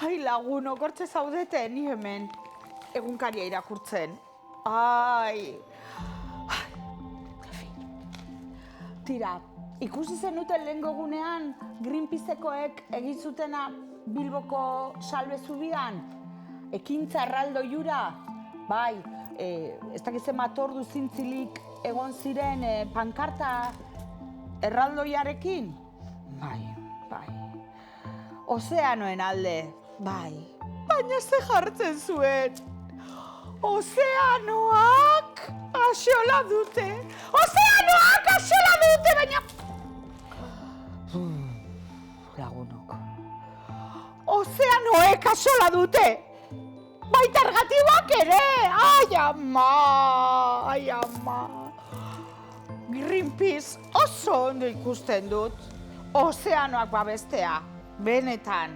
Ai, lagunok, hortze zaudete, ni hemen egunkaria irakurtzen. Ai. Tira, ikusi zenuten lehengo egunean Greenpeacekoek egin zutena Bilboko Salbe Zubian? Ekintza erraldoi hura? Bai, ez dakiz zenbat ordu zintzilik egon ziren pankarta erraldoiarekin? Bai. Ozeanoen alde, bai. Baina ze jartzen zuen. Ozeanoak axola dute. Ozeanoak axola dute, baina... Lagunok. Ozeanoek axola dute. Baita ergatiboak ere. Ai ama. Greenpeace oso ondo ikusten dut. Ozeanoak babestea. Benetan,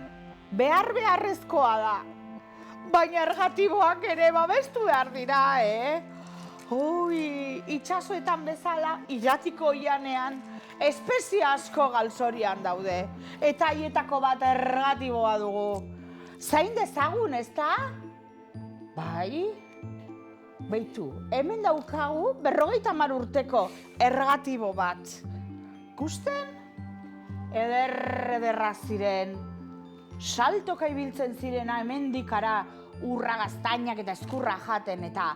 beharrezkoa da. Baina ergatiboak ere babestu behar dira, itxasoetan bezala, iratiko ianean, espezie asko galzorian daude. Eta haietako bat ergatiboa dugu. Zain dezagun, ezta? Bai? Beitu, hemen daukagu 50 urteko ergatibo bat. Gusten? Ederra ziren, saltoka ibiltzen zirena hemendikara urra gaztainak eta eskurra jaten eta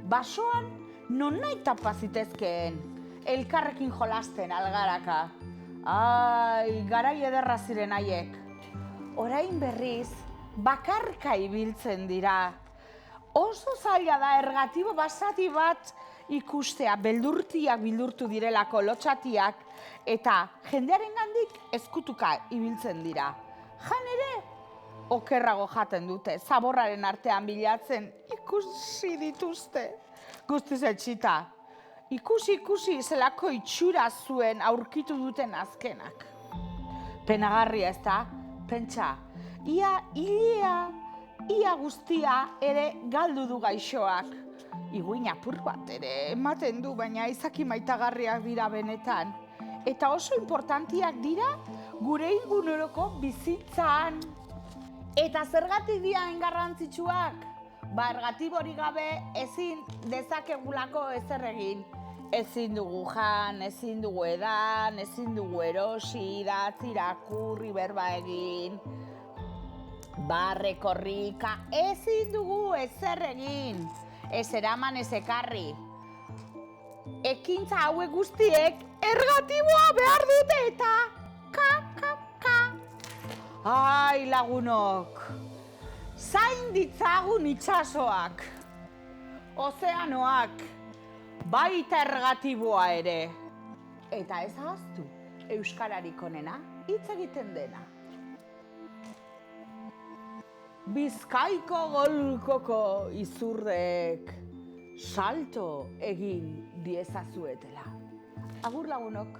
basoan non nahi tapa zitezkeen, elkarrekin jolasten algaraka. Ai, garai ederra ziren haiek. Orain berriz, bakarka ibiltzen dira. Oso zaila da ergatibo basati bat ikustea, beldurtiak bildurtu direlako lotxatiak, eta jendearengandik ezkutuka ibiltzen dira. Jan ere, okerrago jaten dute, zaborraren artean bilatzen ikusi dituzte. Guztiz etxita. Ikusi zelako itxura zuen aurkitu duten azkenak. Penagarria ez da, pentsa, ia guztia ere galdu du gaixoak. Iguin apur bat ere ematen du, baina izaki maitagarriak dira benetan. Eta oso importantiak dira gure eguneroko bizitzan. Eta zergatik dira garrantzitsuak? Ergatibori gabe ezin dezakegulako ezer egin. Ezin dugu jan, ezin dugu edan, ezin dugu erosi, idatzi, irakurri, berba egin. Barrekorrika, ezin dugu ezer egin. Ez eraman ez ekarri. Ekintza hauek guztiek ergatiboa behar dute eta ka. Ai, lagunok. Zain ditzagun itxasoak. Ozeanoak. Baita ergatiboa ere. Eta ez ahaztu, euskararik onena hitz egiten dena. Bizkaiko golkoko izurrek salto egin diezazuetela. Agur lagunok.